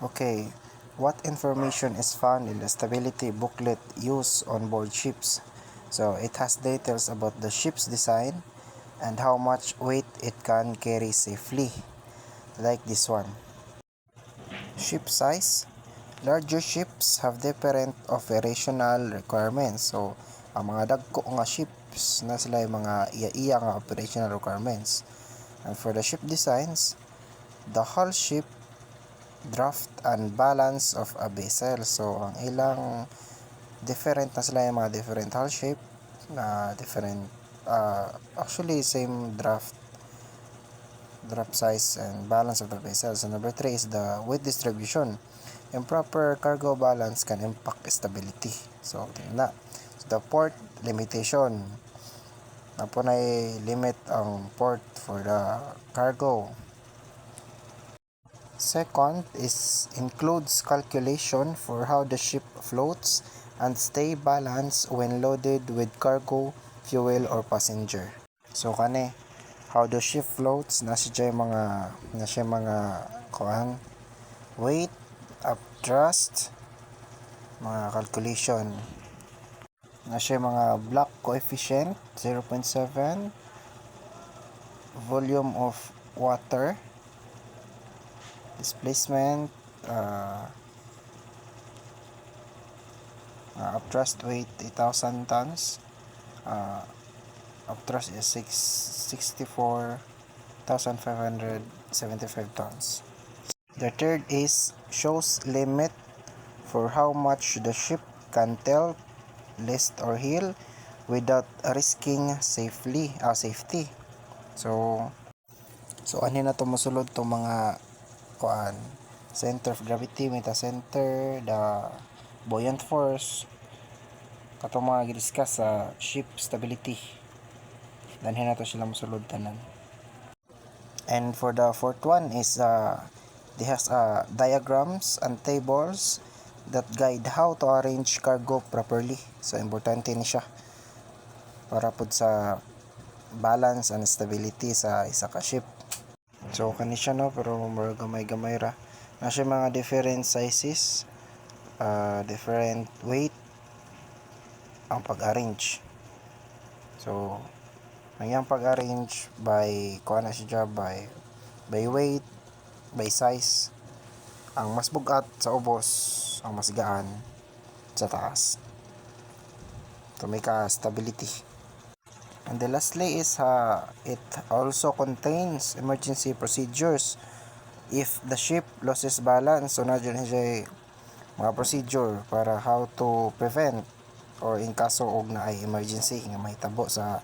Okay, what information is found in the stability booklet used on board ships? So it has details about the ship's design and how much weight it can carry safely. Like this one. Ship size. Larger ships have different operational requirements. So, ang mga dagko nga ships na sila yung mga iya-iya nga operational requirements. And for the ship designs, the hull ship draft and balance of a vessel. So, ang ilang different na sila yung mga different hull shape na different actually same draft size and balance of the vessel. So, number 3 is the weight distribution. Improper cargo balance can impact stability. So, tingnan na. So, the port limitation. Na po na limit ang port for the cargo. Second is includes calculation for how the ship floats and stay balanced when loaded with cargo, fuel, or passenger. So kani how the ship floats na siya mga kuan weight, upthrust, mga calculation. Na siya mga block coefficient 0.7, volume of water, displacement, upthrust weight 8,000 tons, upthrust is 64,575 tons. The third is shows limit for how much the ship can tilt, list, or heel without risking safety. So ani na to mosulod to mga kuan center of gravity, meta-center, the buoyant force, katong mga gidiscuss sa ship stability. Danhin na to sila mosulod tanan. And for the fourth one is they has diagrams and tables that guide how to arrange cargo properly. So importante ni siya para pud sa balance and stability sa isa ka ship. So kani siya no, pero more gamay-gamay ra. Na siya mga different sizes, different weight ang pag-arrange. So ang iyang pag-arrange by kuha na siya by weight, by size. Ang mas bugat sa ubos, ang mas gaan sa taas. To make a stability. And the lastly is it also contains emergency procedures if the ship loses balance. So na dyan siya mga procedure para how to prevent or in kaso og na ay emergency nga mahitabo sa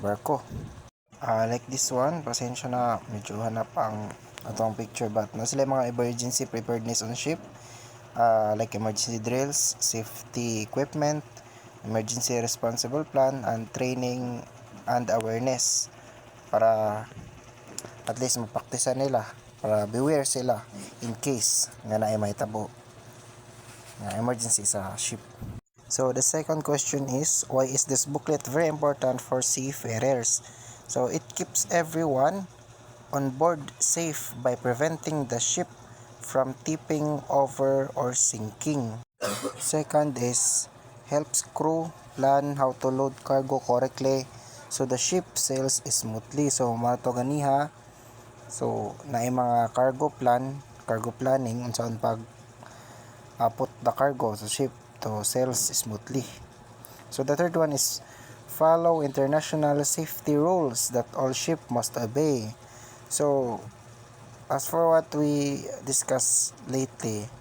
barko. Like this one, pasensya na medyo hanap ang atong picture, but na sila mga emergency preparedness on ship, like emergency drills, safety equipment, emergency responsible plan, and training and awareness para at least mapaktisan nila, para beware sila in case nga na ay mahitabo nga emergency sa ship. So the second question is, why is this booklet very important for seafarers? So it keeps everyone on board safe by preventing the ship from tipping over or sinking. Second is helps crew plan how to load cargo correctly so the ship sails smoothly. So mato ganiha, so naay mga cargo planning unsaon pag put the cargo sa ship to sails smoothly. So the third one is follow international safety rules that all ship must obey. So as for what we discussed lately,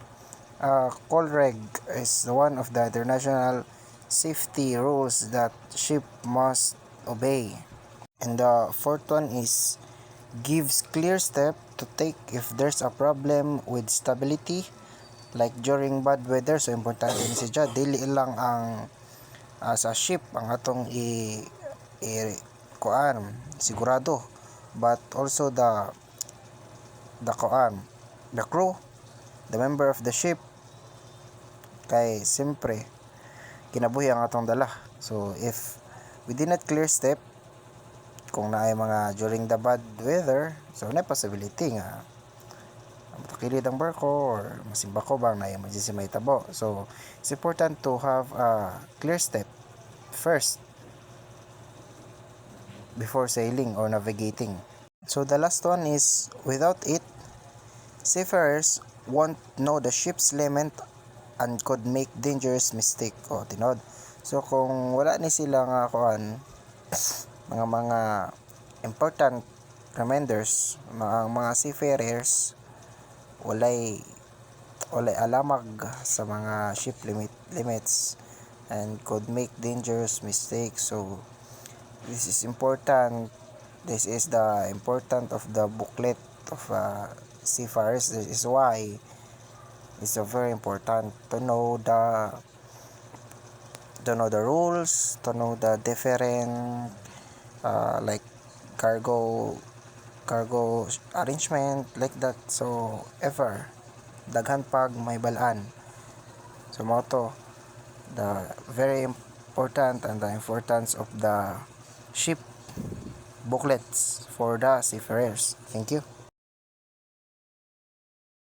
COLREG is one of the international safety rules that ship must obey. And the fourth one is gives clear step to take if there's a problem with stability like during bad weather. So importante ni siya dili lang ang sa ship ang atong kuan sigurado, but also the crew, the member of the ship, kay siyempre kinabuhi ang atong dala. So if we did not clear step kung naay mga during the bad weather, so na possibility nga matakilid ang barko or masimba ko bang na emergency may tabo. So it's important to have a clear step first before sailing or navigating. So the last one is, without it, seafarers won't know the ship's limit and could make dangerous mistake. O tinod. So kung wala ni sila nga kuan mga important reminders, mga seafarers walay alamag sa mga ship limits and could make dangerous mistakes. So this is important. This is the important of the booklet of seafarers. This is why it's very important to know the rules, to know the different like cargo arrangement like that. So ever daghan pag may balaan. So mo to the very important and the importance of the ship booklets for the seafarers. Thank you.